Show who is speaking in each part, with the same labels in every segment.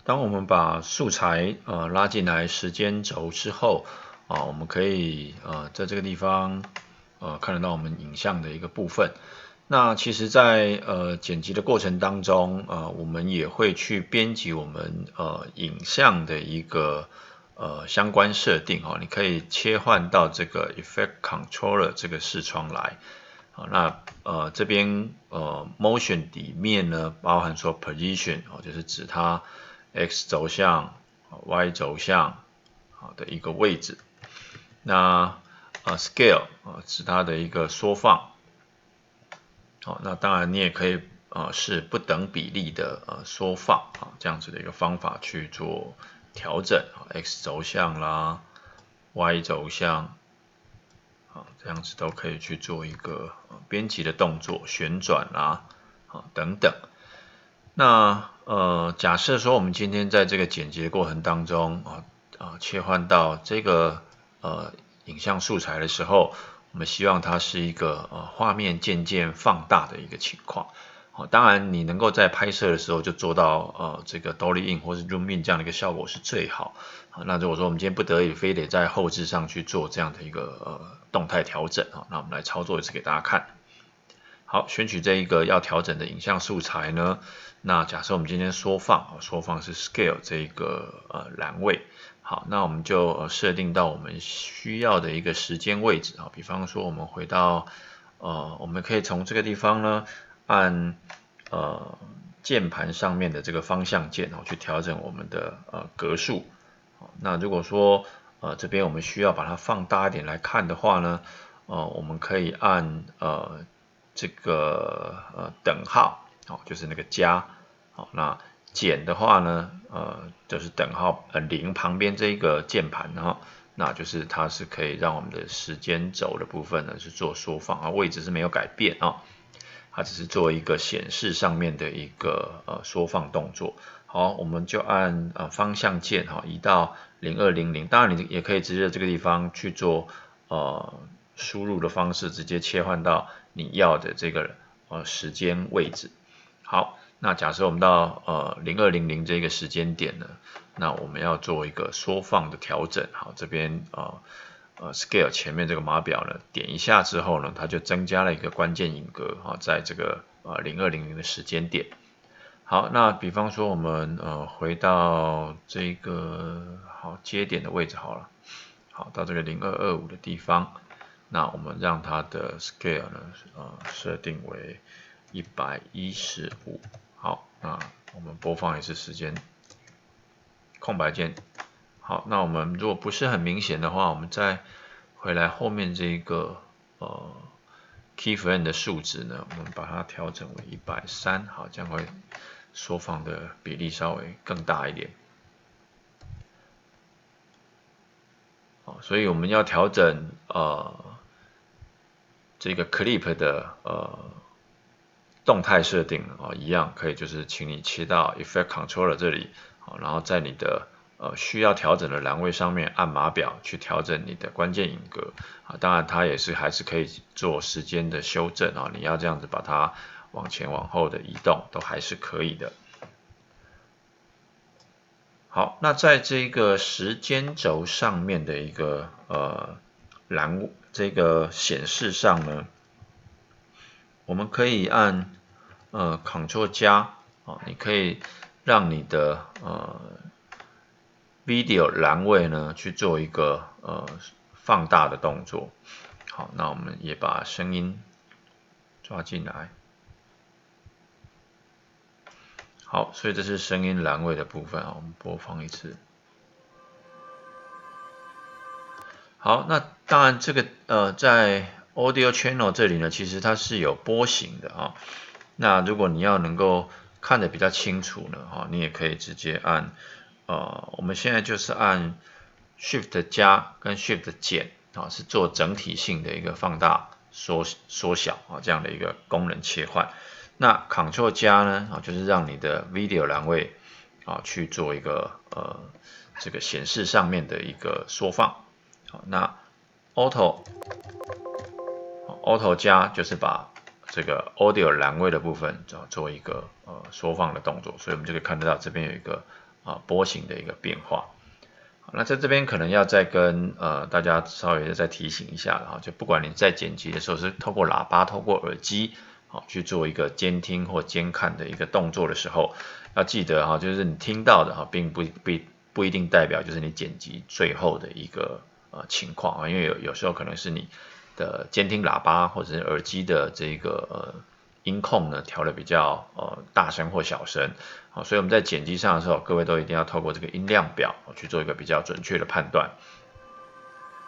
Speaker 1: 当我们把素材拉进来时间轴之后我们可以在这个地方看得到我们影像的一个部分。那其实在剪辑的过程当中我们也会去编辑我们影像的一个相关设定你可以切换到这个 Effect Controller 这个视窗来。那这边Motion 里面呢包含说 Position 就是指它 X 轴向、Y 轴向的一个位置。那Scale 指它的一个缩放。那当然你也可以是不等比例的缩放这样子的一个方法去做调整，X 轴向啦、Y 轴向，这样子都可以去做一个编辑的动作，旋转啦等等。那假设说我们今天在这个剪辑的过程当中切换到这个影像素材的时候，我们希望它是一个画面渐渐放大的一个情况。当然你能够在拍摄的时候就做到这个 Dolly In 或是 Zoom In 这样的一个效果是最好。那如果说我们今天不得已非得在后置上去做这样的一个动态调整那我们来操作一次给大家看。好，选取这一个要调整的影像素材呢，那假设我们今天缩放是 Scale 这一个栏位。好，那我们就设定到我们需要的一个时间位置比方说我们回到我们可以从这个地方呢按键盘上面的这个方向键去调整我们的格数。那如果说这边我们需要把它放大一点来看的话呢我们可以按这个等号就是那个加那减的话呢就是等号0旁边这一个键盘那就是它是可以让我们的时间轴的部分呢是做缩放位置是没有改变它只是做一个显示上面的一个缩放动作。好，我们就按方向键移到0200，当然你也可以直接这个地方去做输入的方式，直接切换到你要的这个时间位置。好，那假设我们到0200这个时间点呢，那我们要做一个缩放的调整。好，这边Scale 前面这个码表呢，点一下之后呢，它就增加了一个关键影格在这个0200的时间点。好，那比方说我们回到这个接点的位置好了。好，到这个0225的地方，那我们让它的 Scale 呢设定为115。好，那我们播放一次时间，空白键。好，那我们如果不是很明显的话，我们再回来后面这个keyframe 的数值呢，我们把它调整为130。好，这样会缩放的比例稍微更大一点。所以我们要调整这个 clip 的动态设定一样可以就是请你切到 Effect Controller 这里然后在你的需要调整的栏位上面按码表去调整你的关键影格当然它也是还是可以做时间的修正你要这样子把它往前往后的移动都还是可以的。好，那在这个时间轴上面的一个这个显示上呢，我们可以按Ctrl 加你可以让你的Video 栏位呢去做一个放大的动作。好，那我们也把声音抓进来。好，所以这是声音栏位的部分我们播放一次。好，那当然这个在 Audio Channel 这里呢，其实它是有波形的那如果你要能够看得比较清楚呢你也可以直接按我们现在就是按 Shift 加跟 Shift 减是做整体性的一个放大缩小这样的一个功能切换。那 Ctrl 加呢就是让你的 Video 栏位去做一个这个显示上面的一个缩放。好，那 Auto 加就是把这个 Audio 栏位的部分做一个缩放的动作，所以我们就可以看得到这边有一个波形的一个变化。那在这边可能要再跟大家稍微再提醒一下了，就不管你在剪辑的时候是透过喇叭、透过耳机去做一个监听或监看的一个动作的时候，要记得就是你听到的并不一定代表就是你剪辑最后的一个情况，因为有时候可能是你的监听喇叭或者是耳机的这个音控呢调的比较大声或小声，所以我们在剪辑上的时候，各位都一定要透过这个音量表去做一个比较准确的判断。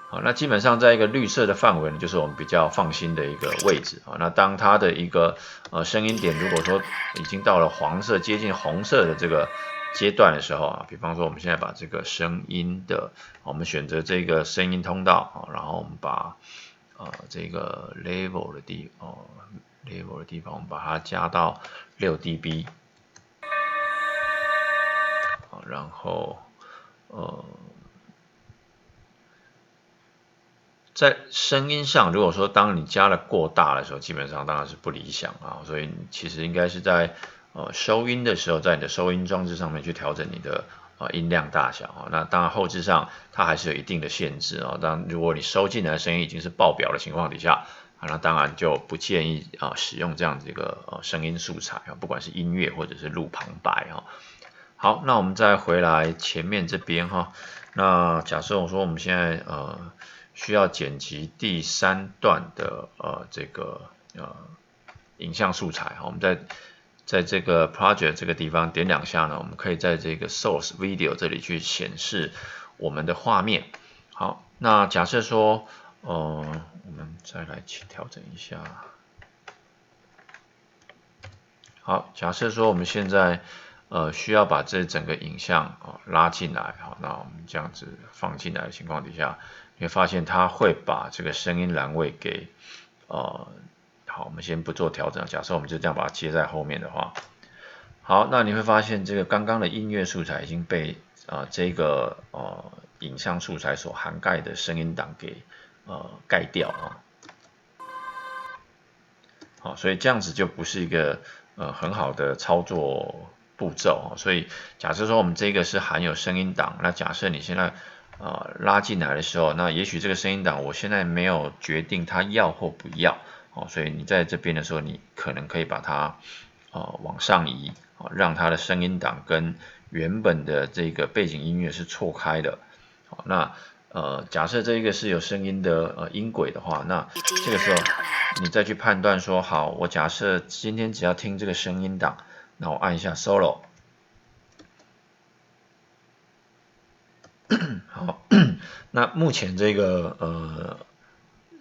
Speaker 1: 好，那基本上在一个绿色的范围呢，就是我们比较放心的一个位置啊。那当它的一个声音点如果说已经到了黄色接近红色的这个阶段的时候啊，比方说我们现在把这个声音的，我们选择这个声音通道然后我们把这个 level 的地方，我们把它加到6 dB， 然后在声音上，如果说当你加了过大的时候，基本上当然是不理想所以其实应该是在收音的时候，在你的收音装置上面去调整你的音量大小那当然后置上它还是有一定的限制当如果你收进来的声音已经是爆表的情况底下那当然就不建议使用这样子一个声音素材不管是音乐或者是录旁白好，那我们再回来前面这边那假设我说我们现在需要剪辑第3段的这个影像素材我们在这个 project 这个地方点2下呢，我们可以在这个 source video 这里去显示我们的画面。好，那假设说我们再来调整一下。好，假设说我们现在需要把这整个影像拉进来那我们这样子放进来的情况底下，你会发现它会把这个声音栏位给好，我们先不做调整，假设我们就这样把它接在后面的话，好，那你会发现这个刚刚的音乐素材已经被这个影像素材所涵盖的声音档给盖掉好，所以这样子就不是一个很好的操作步骤所以假设说我们这个是含有声音档，那假设你现在拉进来的时候，那也许这个声音档我现在没有决定它要或不要所以你在这边的时候，你可能可以把它往上移让它的声音档跟原本的这个背景音乐是错开的好，那假设这一个是有声音的音轨的话，那这个时候你再去判断说，好，我假设今天只要听这个声音档，那我按一下 solo， 好，那目前这个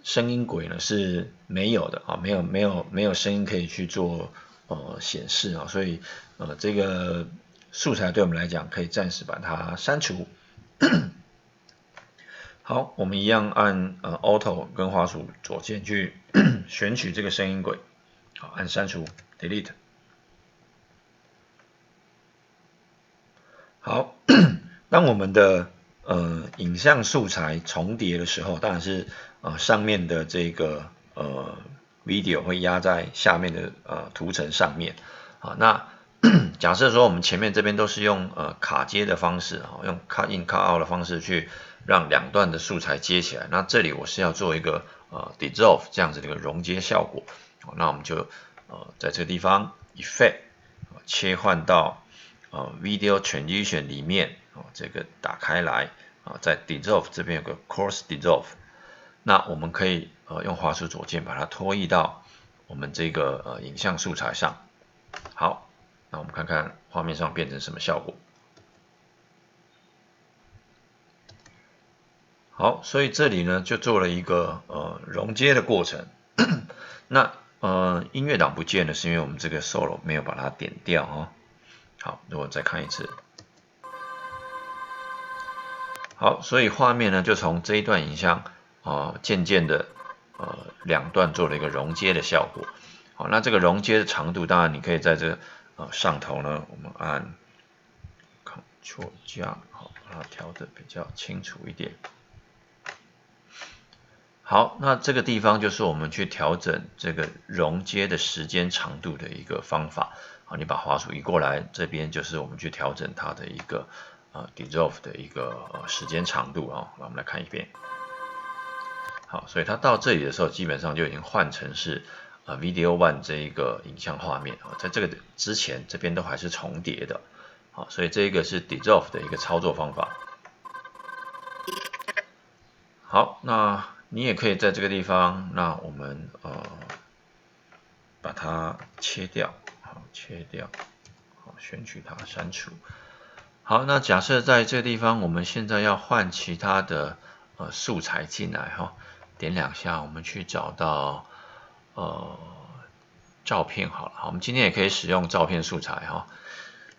Speaker 1: 声音轨呢是没有的没有声音可以去做显示所以这个素材对我们来讲可以暂时把它删除。好，我们一样按Auto 跟滑鼠左键去选取这个声音轨，好，按删除 Delete。好，当我们的影像素材重叠的时候，当然是上面的这个video 会压在下面的图层上面那假设说我们前面这边都是用卡接的方式用 cut in cut out 的方式去让2段的素材接起来，那这里我是要做一个dissolve 这样子的一个溶接效果那我们就在这个地方 effect 切换到video transition 里面这个打开来在 dissolve 这边有个 coarse dissolve， 那我们可以用滑鼠左键把它拖移到我们这个影像素材上。好，那我们看看画面上变成什么效果。好，所以这里呢就做了一个溶接的过程。那音乐档不见了，是因为我们这个 solo 没有把它点掉好，如果再看一次。好，所以画面呢就从这一段影像渐渐的2段做了一个溶接的效果。好，那这个溶接的长度，当然你可以在这上头呢，我们按 Ctrl 加好，把它调的比较清楚一点。好，那这个地方就是我们去调整这个熔接的时间长度的一个方法。好，你把滑鼠移过来，这边就是我们去调整它的一个dissolve 的一个时间长度啊。我们来看一遍。好，所以它到这里的时候，基本上就已经换成是Video One 这一个影像画面啊，在这个之前这边都还是重叠的。好，所以这一个是 dissolve 的一个操作方法。好，那你也可以在这个地方，那我们把它切掉，好，切掉，好，选取它，删除。好，那假设在这个地方，我们现在要换其他的素材进来哈，点2下，我们去找到照片好了，好，我们今天也可以使用照片素材哈，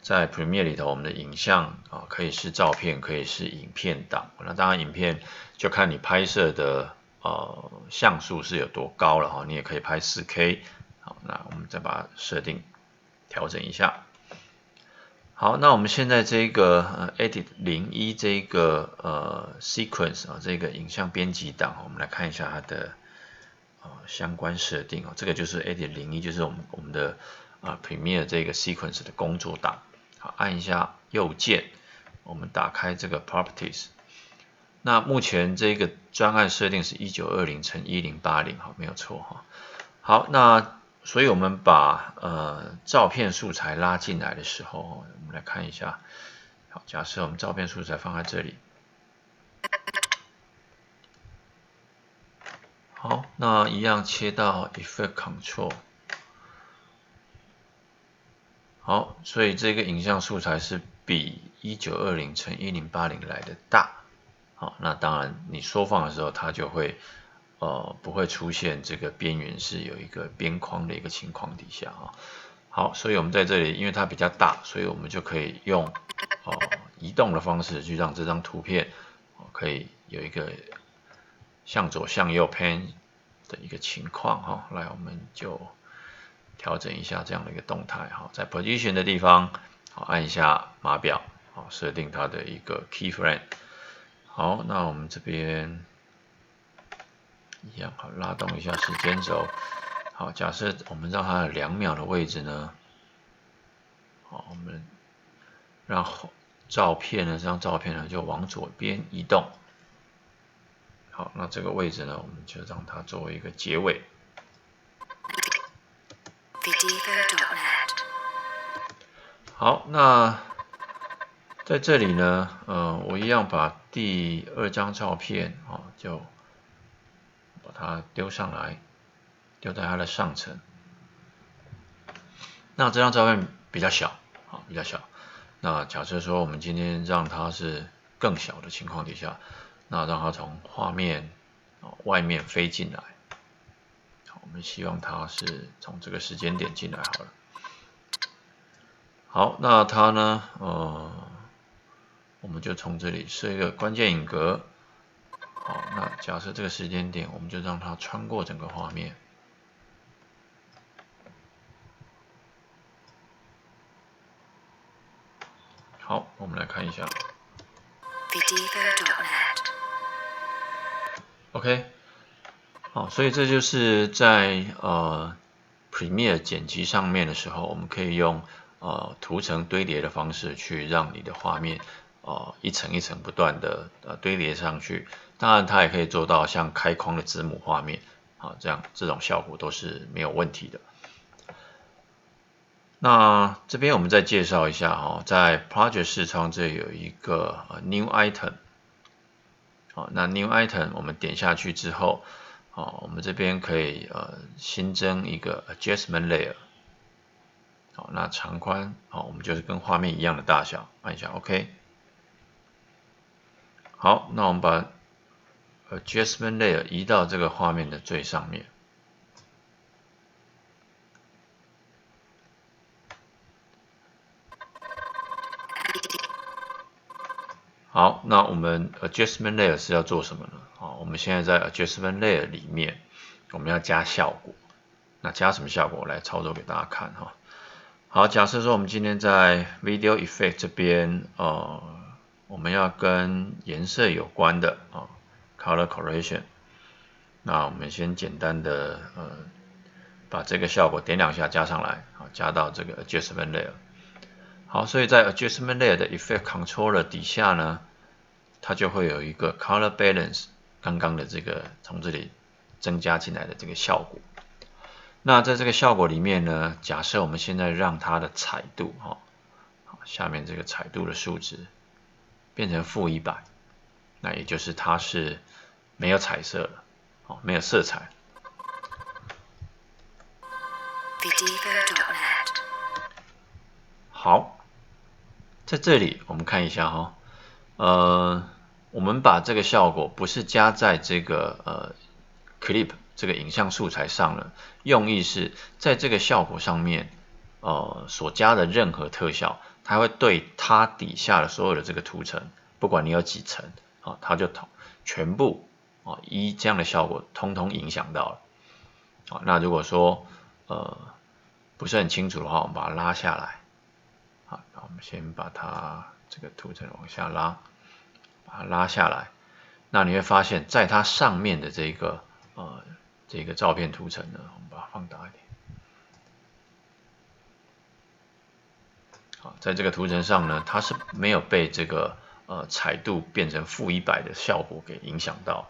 Speaker 1: 在 Premiere 里头，我们的影像可以是照片，可以是影片档，那当然影片就看你拍摄的像素是有多高了哈，你也可以拍 4K， 好，那我们再把它设定调整一下。好，那我们现在这个Edit 01这个Sequence 这个影像编辑档，我们来看一下它的相关设定这个就是 Edit 01，就是我们的Premiere 这个 Sequence 的工作档。好，按一下右键，我们打开这个 Properties。那目前这个专案设定是1920x1080，好，没有错哈。好，那所以我们把照片素材拉进来的时候，我们来看一下。好，假设我们照片素材放在这里。好，那一样切到 Effect Control。好，所以这个影像素材是比1920x1080来的大。好，那当然你缩放的时候，它就会不会出现这个边缘是有一个边框的一个情况底下啊。好，所以我们在这里，因为它比较大，所以我们就可以用移动的方式去让这张图片可以有一个向左向右 pan 的一个情况哈。来，我们就调整一下这样的一个动态哈，在 Position 的地方，好，按一下码表，好，设定它的一个 Keyframe。好，那我们这边一样，好，拉动一下时间轴。好，假设我们让它的2秒的位置呢，好，我们让照片呢，这张照片呢就往左边移动。好，那这个位置呢，我们就让它作为一个结尾。好，那在这里呢，我一样把第2张照片就把它丢上来，丢在它的上层。那这张照片比较小，比较小。那假设说我们今天让它是更小的情况底下，那让它从画面外面飞进来。我们希望它是从这个时间点进来好了。好，那它呢，我们就从这里设一个关键影格。好，那假设这个时间点，我们就让它穿过整个画面。好，我们来看一下。OK， 好，所以这就是在Premiere 剪辑上面的时候，我们可以用图层堆叠的方式去让你的画面一层一层不断的堆叠上去。当然，它也可以做到像开框的字母画面，这种效果都是没有问题的。那这边我们再介绍一下在 Project 视窗这里有一个New Item。好，那 New Item 我们点下去之后，我们这边可以新增一个 Adjustment Layer。好，那长宽我们就是跟画面一样的大小，按一下 OK。好，那我们把 Adjustment Layer 移到这个画面的最上面。好，那我们 Adjustment Layer 是要做什么呢？我们现在在 Adjustment Layer 里面，我们要加效果。那加什么效果？我来操作给大家看哈。好，假设说我们今天在 Video Effect 这边，我们要跟颜色有关的Color Correction。那我们先简单的把这个效果点2下加上来，加到这个 Adjustment Layer。好，所以在 Adjustment Layer 的 Effect Controller 底下呢，它就会有一个 Color Balance， 刚刚的这个从这里增加进来的这个效果。那在这个效果里面呢，假设我们现在让它的彩度，下面这个彩度的数值变成-100，那也就是它是没有彩色了，没有色彩。好，在这里我们看一下我们把这个效果不是加在这个clip 这个影像素材上了，用意是在这个效果上面所加的任何特效，它会对它底下的所有的这个图层，不管你有几层，它就全部依这样的效果通通影响到了。那如果说不是很清楚的话，我们把它拉下来。好，那我们先把它这个图层往下拉，把它拉下来。那你会发现在它上面的这个照片图层呢，我们把它放大一点。好，在这个图层上呢，它是没有被这个彩度变成-100的效果给影响到，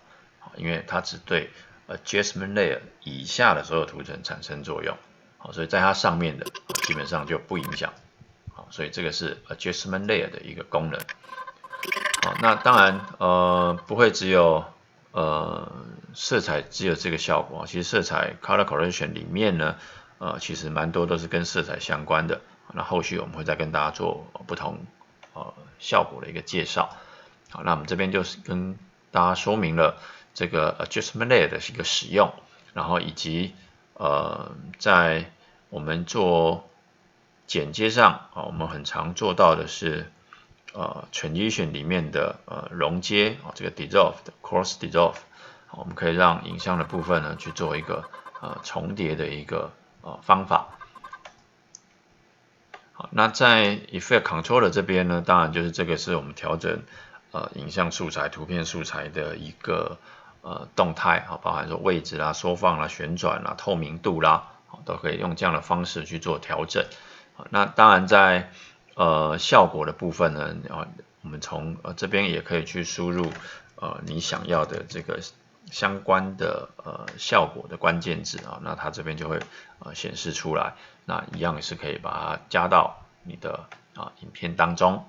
Speaker 1: 因为它只对Adjustment Layer 以下的所有图层产生作用。好，所以在它上面的基本上就不影响。好，所以这个是 Adjustment Layer 的一个功能。好，那当然不会只有色彩只有这个效果，其实色彩 Color Correction 里面呢其实蛮多都是跟色彩相关的。那后续我们会再跟大家做不同效果的一个介绍。好，那我们这边就是跟大家说明了这个 Adjustment Layer 的一个使用，然后以及在我们做剪接上我们很常做到的是Transition 里面的溶接这个 Cross Dissolve， 我们可以让影像的部分呢去做一个重叠的一个方法。好，那在 Effect Controller 这边呢，当然就是这个是我们调整影像素材、图片素材的一个动态，包含说位置啦、缩放啦、旋转啦、透明度啦，都可以用这样的方式去做调整。那当然在效果的部分呢，我们从这边也可以去输入你想要的这个相关的效果的关键字那它这边就会显示出来。那一样也是可以把它加到你的影片当中。